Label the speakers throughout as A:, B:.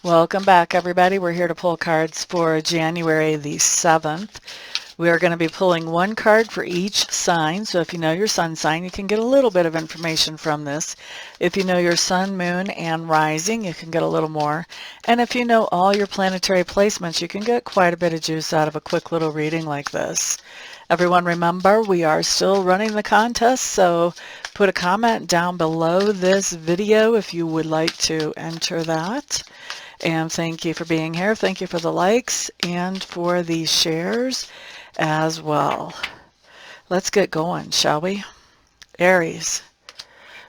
A: Welcome back, everybody. We're here to pull cards for January the 7th. We are going to be pulling one card for each sign. So if you know your sun sign, you can get a little bit of information from this. If you know your sun, moon, and rising, you can get a little more. And if you know all your planetary placements, you can get quite a bit of juice out of a quick little reading like this. Everyone remember, we are still running the contest, so put a comment down below this video if you would like to enter that. And thank you for being here. Thank you for the likes and for the shares as well. Let's get going, shall we? Aries.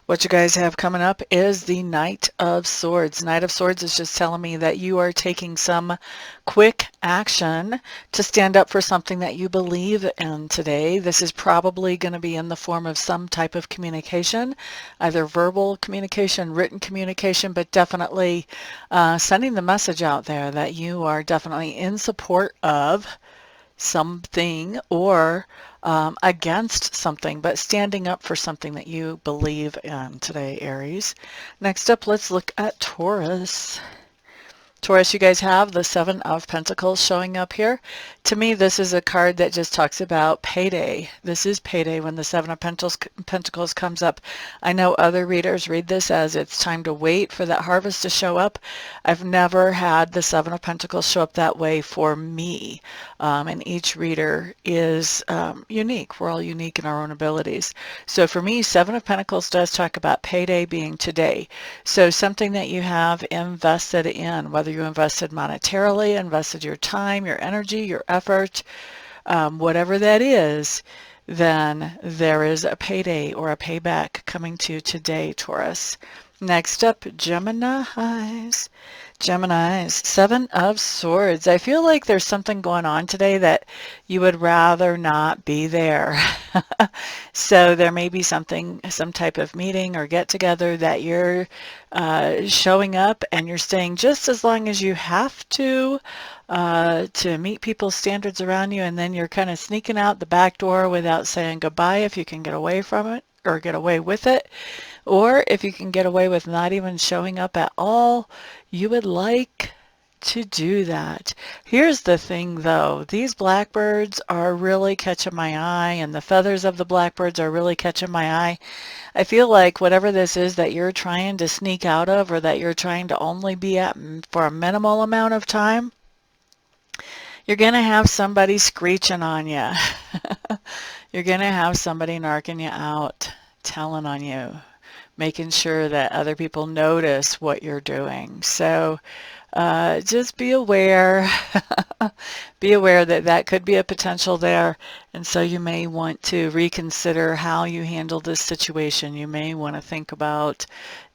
A: What you guys have coming up is the Knight of Swords. Knight of Swords is just telling me that you are taking some quick action to stand up for something that you believe in today. This is probably going to be in the form of some type of communication, either verbal communication, written communication, but definitely sending the message out there that you are definitely in support of something or against something, but standing up for something that you believe in today, Aries. Next up, let's look at Taurus. Taurus, you guys have the Seven of Pentacles showing up here. To me, this is a card that just talks about payday. This is payday when the Seven of Pentacles comes up. I know other readers read this as it's time to wait for that harvest to show up. I've never had the Seven of Pentacles show up that way for me. And each reader is unique. We're all unique in our own abilities. So for me, Seven of Pentacles does talk about payday being today. So something that you have invested in, whether you invested monetarily, invested your time, your energy, your effort, whatever that is, then there is a payday or a payback coming to you today, Taurus. Next up, Geminis. Geminis, Seven of Swords. I feel like there's something going on today that you would rather not be there. So there may be something, some type of meeting or get together that you're showing up and you're staying just as long as you have to meet people's standards around you, and then you're kind of sneaking out the back door without saying goodbye if you can get away from it or get away with it. Or if you can get away with not even showing up at all, you would like to do that. Here's the thing though, these blackbirds are really catching my eye, and the feathers of the blackbirds are really catching my eye. I feel like whatever this is that you're trying to sneak out of, or that you're trying to only be at for a minimal amount of time, you're going to have somebody screeching on you. You're going to have somebody narking you out, telling on you, making sure that other people notice what you're doing. So just be aware. Be aware that that could be a potential there. And so you may want to reconsider how you handle this situation. You may want to think about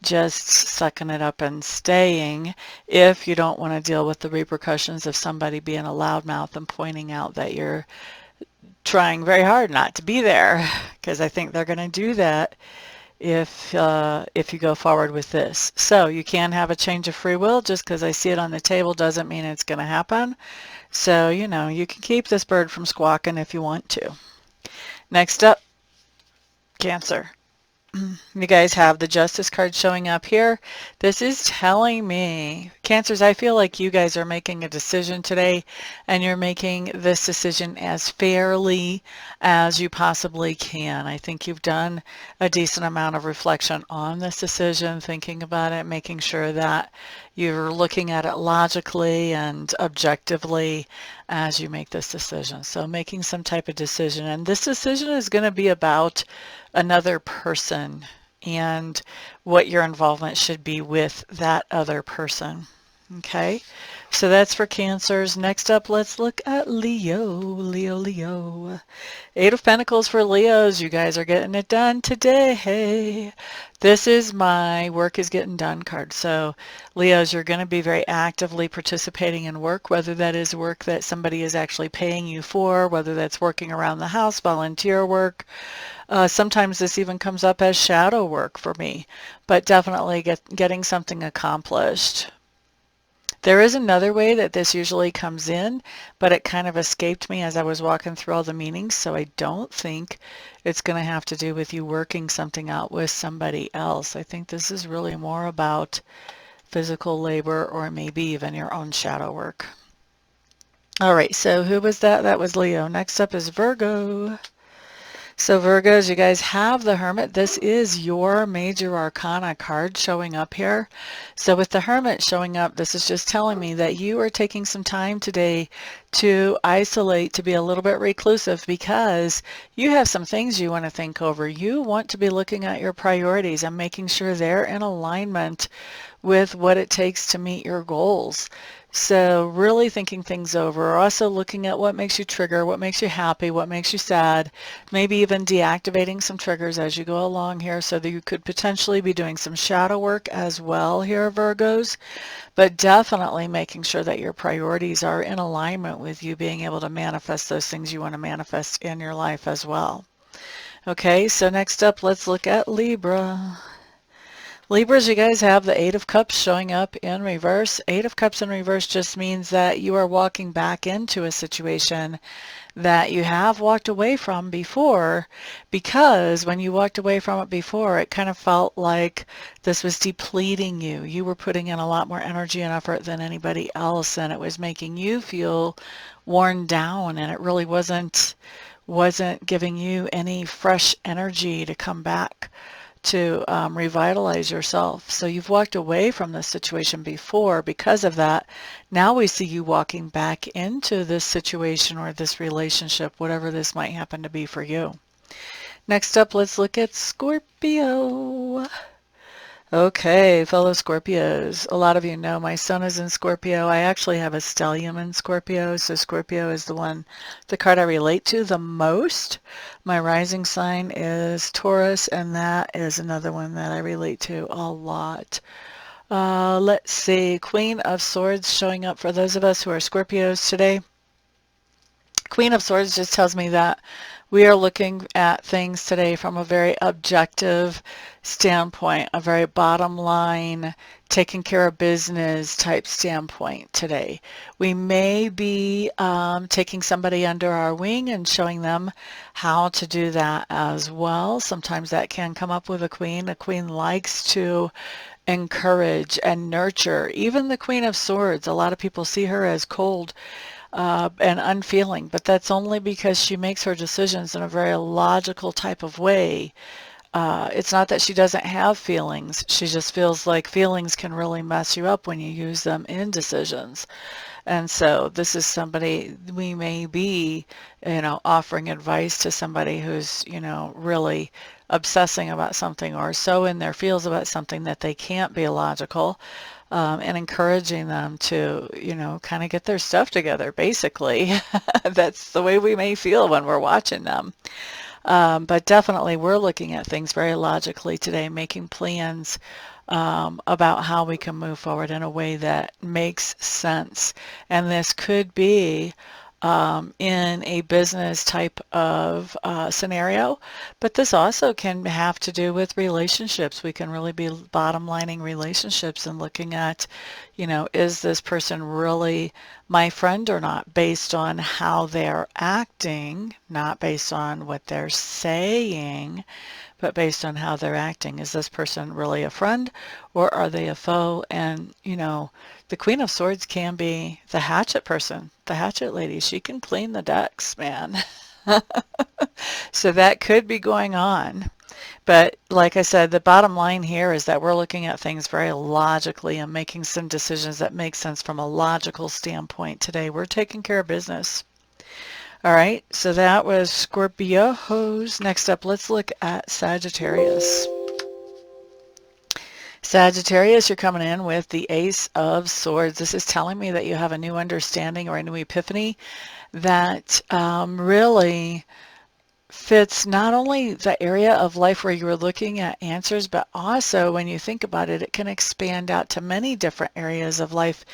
A: just sucking it up and staying if you don't want to deal with the repercussions of somebody being a loudmouth and pointing out that you're trying very hard not to be there, because I think they're going to do that if you go forward with this. So you can have a change of free will. Just because I see it on the table doesn't mean it's going to happen. So, you know, you can keep this bird from squawking if you want to. Next up, Cancer. You guys have the Justice card showing up here. This is telling me, Cancers, I feel like you guys are making a decision today, and you're making this decision as fairly as you possibly can. I think you've done a decent amount of reflection on this decision, thinking about it, making sure that you're looking at it logically and objectively as you make this decision. So making some type of decision, and this decision is going to be about another person and what your involvement should be with that other person. Okay, so that's for Cancers. Next up, let's look at Leo. Leo. Eight of Pentacles for Leos. You guys are getting it done today. This is my work is getting done card. So Leos, you're going to be very actively participating in work, whether that is work that somebody is actually paying you for, whether that's working around the house, volunteer work. Sometimes this even comes up as shadow work for me, but definitely getting something accomplished. There is another way that this usually comes in, but it kind of escaped me as I was walking through all the meanings, so I don't think it's going to have to do with you working something out with somebody else. I think this is really more about physical labor, or maybe even your own shadow work. All right, so who was that? That was Leo. Next up is Virgo. So Virgos, you guys have the Hermit. This is your major arcana card showing up here. So with the Hermit showing up, this is just telling me that you are taking some time today to isolate, to be a little bit reclusive, because you have some things you want to think over. You want to be looking at your priorities and making sure they're in alignment with what it takes to meet your goals. So really thinking things over, also looking at what makes you trigger, what makes you happy, what makes you sad, maybe even deactivating some triggers as you go along here, so that you could potentially be doing some shadow work as well here, Virgos, but definitely making sure that your priorities are in alignment with you being able to manifest those things you want to manifest in your life as well. Okay, so next up, let's look at Libra. Libras, you guys have the Eight of Cups showing up in reverse. Eight of Cups in reverse just means that you are walking back into a situation that you have walked away from before, because when you walked away from it before, it kind of felt like this was depleting you. You were putting in a lot more energy and effort than anybody else, and it was making you feel worn down, and it really wasn't giving you any fresh energy to come back to revitalize yourself. So you've walked away from this situation before. Because of that, now we see you walking back into this situation or this relationship, whatever this might happen to be for you. Next up, let's look at Scorpio. Okay, fellow Scorpios, a lot of you know my sun is in Scorpio. I actually have a stellium in Scorpio, so Scorpio is the card I relate to the most. My rising sign is Taurus, and that is another one that I relate to a lot. Let's see, Queen of Swords showing up for those of us who are Scorpios today. Queen of Swords just tells me that we are looking at things today from a very objective standpoint, a very bottom line, taking care of business type standpoint today. We may be taking somebody under our wing and showing them how to do that as well. Sometimes that can come up with a queen. A queen likes to encourage and nurture. Even the Queen of Swords, a lot of people see her as cold and unfeeling, but that's only because she makes her decisions in a very logical type of way. It's not that she doesn't have feelings. She just feels like feelings can really mess you up when you use them in decisions. And so this is somebody we may be, offering advice to somebody who's, really obsessing about something or so in their feels about something that they can't be logical. And encouraging them to, kind of get their stuff together, basically. That's the way we may feel when we're watching them. But definitely we're looking at things very logically today, making plans about how we can move forward in a way that makes sense. And this could be in a business type of scenario, but this also can have to do with relationships. We can really be bottom lining relationships and looking at, is this person really my friend or not, based on how they're acting, not based on what they're saying, but based on how they're acting. Is this person really a friend, or are they a foe? And, the Queen of Swords can be the hatchet person, the hatchet lady. She can clean the decks, man. So that could be going on. But like I said, the bottom line here is that we're looking at things very logically and making some decisions that make sense from a logical standpoint today. We're taking care of business. All right, so that was Scorpios. Next up, let's look at Sagittarius. Sagittarius, you're coming in with the Ace of Swords. This is telling me that you have a new understanding or a new epiphany that really fits not only the area of life where you were looking at answers, but also when you think about it, it can expand out to many different areas of life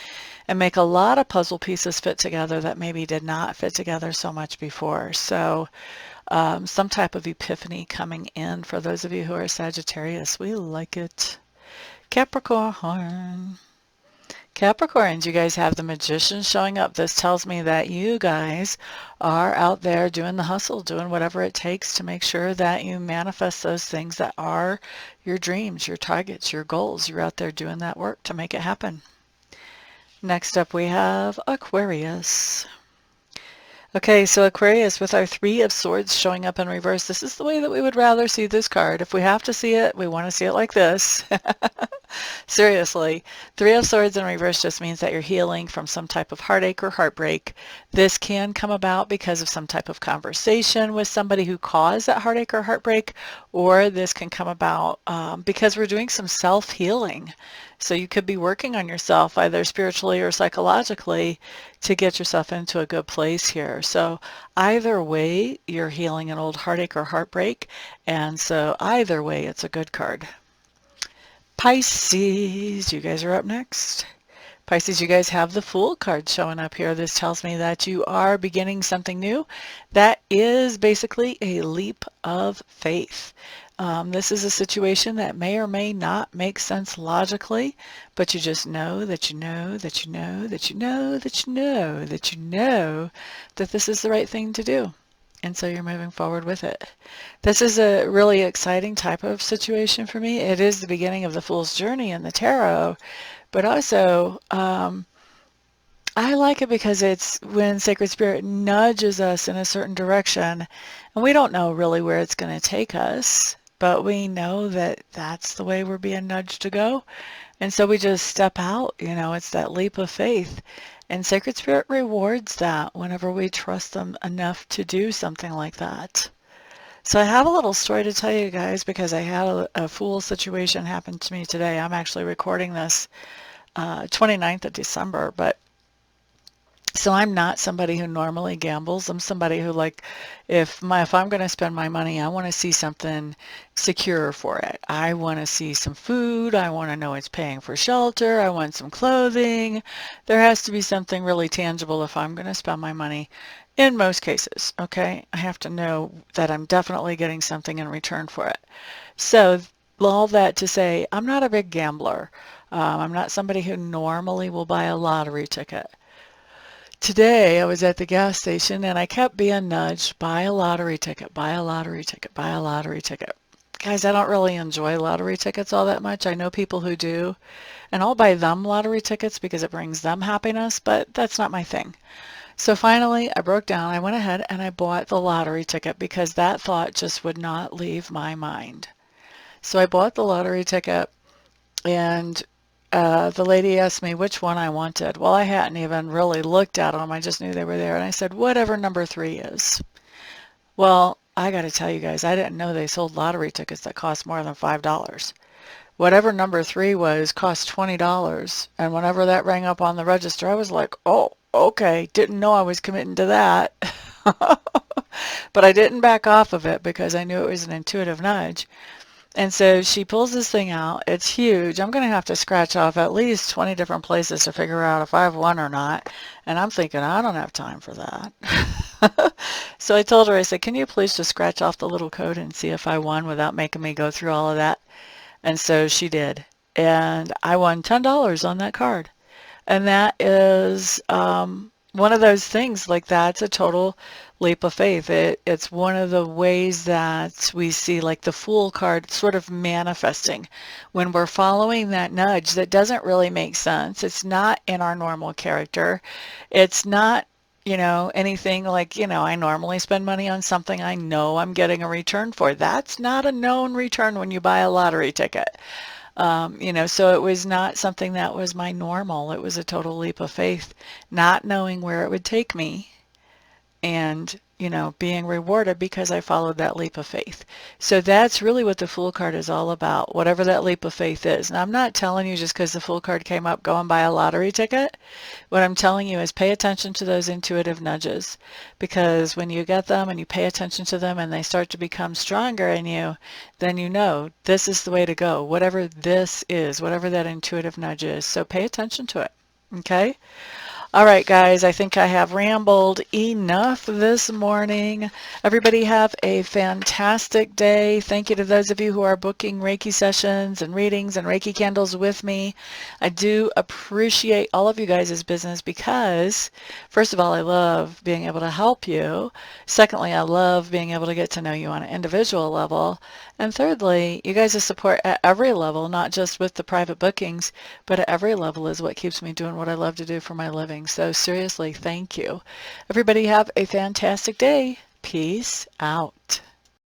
A: and make a lot of puzzle pieces fit together that maybe did not fit together so much before. So some type of epiphany coming in for those of you who are Sagittarius. We like it. Capricorn. Capricorns, you guys have the Magician showing up. This tells me that you guys are out there doing the hustle, doing whatever it takes to make sure that you manifest those things that are your dreams, your targets, your goals. You're out there doing that work to make it happen. Next up, we have Aquarius. Okay, so Aquarius with our Three of Swords showing up in reverse. This is the way that we would rather see this card. If we have to see it, we want to see it like this. Seriously, Three of Swords in reverse just means that you're healing from some type of heartache or heartbreak. This can come about because of some type of conversation with somebody who caused that heartache or heartbreak, or this can come about because we're doing some self-healing. So you could be working on yourself either spiritually or psychologically to get yourself into a good place here. So either way, you're healing an old heartache or heartbreak, and so either way, it's a good card. Pisces, you guys are up next. Pisces, you guys have the Fool card showing up here. This tells me that you are beginning something new. That is basically a leap of faith. This is a situation that may or may not make sense logically, but you just know that you know that you know that you know that you know that you know that this is the right thing to do. And so you're moving forward with it. This is a really exciting type of situation for me. It is the beginning of the Fool's journey in the tarot, but also I like it because it's when Sacred Spirit nudges us in a certain direction, and we don't know really where it's going to take us, but we know that that's the way we're being nudged to go. And so we just step out, you know, it's that leap of faith. And Sacred Spirit rewards that whenever we trust them enough to do something like that. So I have a little story to tell you guys because I had a Fool situation happen to me today. I'm actually recording this 29th of December, but so I'm not somebody who normally gambles. I'm somebody who, like, if I'm going to spend my money, I want to see something secure for it. I want to see some food. I want to know it's paying for shelter. I want some clothing. There has to be something really tangible if I'm going to spend my money in most cases, okay? I have to know that I'm definitely getting something in return for it. So all that to say, I'm not a big gambler. I'm not somebody who normally will buy a lottery ticket. Today I was at the gas station and I kept being nudged, buy a lottery ticket, buy a lottery ticket, buy a lottery ticket. Guys, I don't really enjoy lottery tickets all that much. I know people who do, and I'll buy them lottery tickets because it brings them happiness, but that's not my thing. So finally I broke down. I went ahead and I bought the lottery ticket because that thought just would not leave my mind. So I bought the lottery ticket, and the lady asked me which one I wanted. Well, I hadn't even really looked at them. I just knew they were there. And I said, whatever number 3 is. Well, I got to tell you guys, I didn't know they sold lottery tickets that cost more than $5. Whatever number 3 was cost $20. And whenever that rang up on the register, I was like, oh, okay. Didn't know I was committing to that. But I didn't back off of it because I knew it was an intuitive nudge. And so she pulls this thing out. It's huge. I'm going to have to scratch off at least 20 different places to figure out if I've won or not. And I'm thinking, I don't have time for that. So I told her, I said, can you please just scratch off the little code and see if I won without making me go through all of that? And so she did. And I won $10 on that card. And that is one of those things, like, that's a total leap of faith. It's one of the ways that we see, like, the Fool card sort of manifesting when we're following that nudge that doesn't really make sense. It's not in our normal character. It's not, you know, anything like, you know, I normally spend money on something I know I'm getting a return for. That's not a known return when you buy a lottery ticket. You know, so it was not something that was my normal. It was a total leap of faith, not knowing where it would take me, and, you know, being rewarded because I followed that leap of faith. So that's really what the Fool card is all about, whatever that leap of faith is. Now, I'm not telling you just because the Fool card came up, go and buy a lottery ticket. What I'm telling you is pay attention to those intuitive nudges, because when you get them and you pay attention to them and they start to become stronger in you, then you know this is the way to go, whatever this is, whatever that intuitive nudge is. So pay attention to it, okay? All right, guys, I think I have rambled enough this morning. Everybody have a fantastic day. Thank you to those of you who are booking Reiki sessions and readings and Reiki candles with me. I do appreciate all of you guys' business because, first of all, I love being able to help you. Secondly, I love being able to get to know you on an individual level. And thirdly, you guys' support at every level, not just with the private bookings, but at every level is what keeps me doing what I love to do for my living. So seriously, thank you. Everybody have a fantastic day. Peace out.